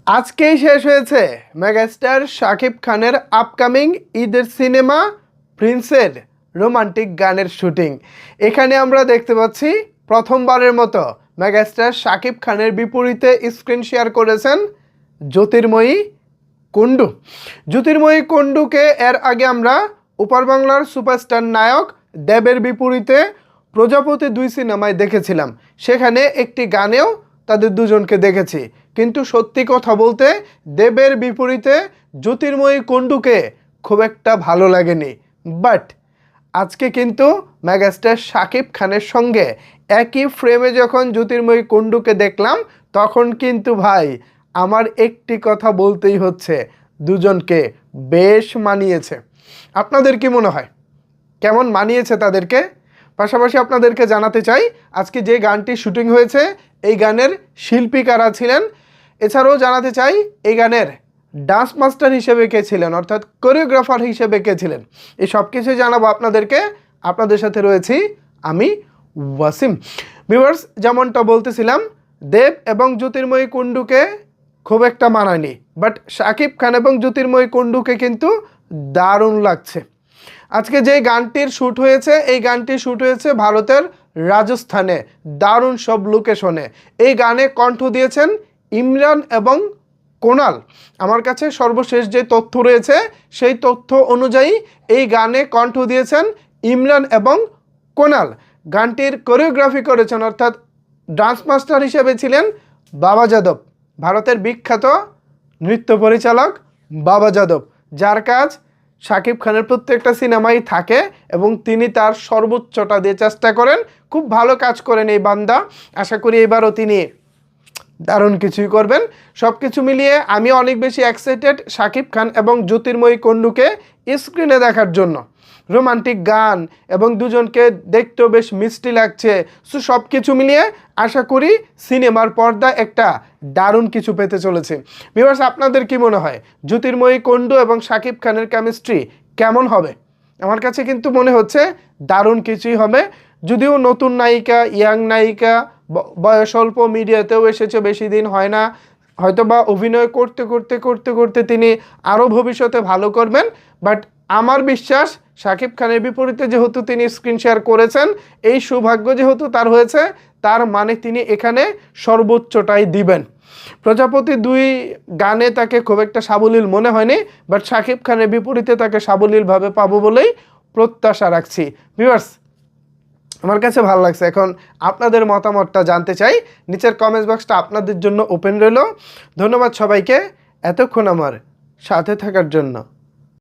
আজকেই শেষ হয়েছে মেগাস্টার শাকিব খানের আপকামিং ঈদের সিনেমা প্রিন্সের রোমান্টিক গানের শুটিং। এখানে আমরা দেখতে পাচ্ছি প্রথমবারের মতো মেগাস্টার শাকিব খানের বিপরীতে স্ক্রিন শেয়ার করেছেন জ্যোতির্ময়ী কুণ্ডু। জ্যোতির্ময়ী কুণ্ডুকে এর আগে আমরা উপর বাংলার সুপারস্টার নায়ক দেবের বিপরীতে প্রজাপতি 2 সিনেমায় দেখেছিলাম। সেখানে একটি গানেও তাদের দুজনকে দেখেছি, কিন্তু সত্যি কথা বলতে দেবের বিপরীতে জ্যোতির্ময়ী কুণ্ডুকে খুব একটা ভালো লাগেনি। বাট আজকে কিন্তু মেগাস্টার শাকিব খানের সঙ্গে একই ফ্রেমে যখন জ্যোতির্ময়ী কুণ্ডুকে দেখলাম, তখন কিন্তু ভাই আমার একটি কথা বলতেই হচ্ছে, দুজনকে বেশ মানিয়েছে। আপনাদের কি মনে হয় কেমন মানিয়েছে তাদেরকে? পাশাপাশি আপনাদেরকে জানাতে চাই আজকে যে গানটি শুটিং হয়েছে এই গানের শিল্পী কারা ছিলেন, এছাড়াও জানাতে চাই এই গানের ডান্স মাস্টার হিসেবে কে ছিলেন, অর্থাৎ কোরিওগ্রাফার হিসেবে কে ছিলেন। এই সব কিছু জানাবো আপনাদেরকে। আপনাদের সাথে রয়েছি আমি ওয়াসিম। ভিউয়ার্স, যেমনটা বলতেছিলাম, দেব এবং জ্যোতির্ময়ী কুণ্ডুকে খুব একটা মানায়নি, বাট শাকিব খান এবং জ্যোতির্ময়ী কুণ্ডুকে কিন্তু দারুণ লাগছে। আজকে যে গানটির শ্যুট হয়েছে এই গানটি শ্যুট হয়েছে ভারতের রাজস্থানে, দারুণ সব লোকেশনে। এই গানে কণ্ঠ দিয়েছেন ইমরান এবং কোনাল। আমার কাছে সর্বশেষ যে তথ্য রয়েছে সেই তথ্য অনুযায়ী এই গানে কণ্ঠ দিয়েছেন ইমরান এবং কোনাল। গানটির কোরিওগ্রাফি করেছেন, অর্থাৎ ডান্স মাস্টার হিসেবে ছিলেন বাবা যাদব, ভারতের বিখ্যাত নৃত্য পরিচালক বাবা যাদব, যার কাজ শাকিব খানের প্রত্যেকটা সিনেমাই থাকে এবং তিনি তার সর্বোচ্চটা দিয়ে চেষ্টা করেন। খুব ভালো কাজ করেন এই বান্দা। আশা করি এবারও তিনি দারুণ কিছুই করবেন। সব কিছু মিলিয়ে আমি অনেক বেশি এক্সাইটেড শাকিব খান এবং জ্যোতির্ময়ী কুণ্ডুকে স্ক্রিনে দেখার জন্য। রোমান্টিক গান এবং দুজনকে দেখতেও বেশ মিষ্টি লাগছে। সো সব কিছু মিলিয়ে আশা করি সিনেমার পর্দা একটা দারুণ কিছু পেতে চলেছে। ভিউয়ার্স, আপনাদের কি মনে হয় জ্যোতির্ময়ী কুণ্ডু এবং শাকিব খানের কেমিস্ট্রি কেমন হবে? আমার কাছে কিন্তু মনে হচ্ছে দারুণ কিছুই হবে। যদিও নতুন নায়িকা, ইয়াং নায়িকা, বয়স অল্প, মিডিয়াতেও এসেছে, বেশি দিন হয় না, হয়তোবা অভিনয় করতে করতে করতে করতে তিনি আরও ভবিষ্যতে ভালো করবেন। বাট আমার বিশ্বাস শাকিব খানের বিপরীতে যেহেতু তিনি স্ক্রিন শেয়ার করেছেন, এই সৌভাগ্য যেহেতু তার হয়েছে, তার মানে তিনি এখানে সর্বোচ্চটাই দিবেন। প্রজাপতি 2 গানে তাকে খুব একটা সাবলীল মনে হয়নি, বাট শাকিব খানের বিপরীতে তাকে সাবলীলভাবে পাবো বলেই প্রত্যাশা রাখছি। ভিউয়ার্স, আমার কাছে ভালো লাগছে। এখন আপনাদের মতামতটা জানতে চাই। নিচের কমেন্টস বক্সটা আপনাদের জন্য ওপেন রইল। ধন্যবাদ সবাইকে এতক্ষণ আমার সাথে থাকার জন্য।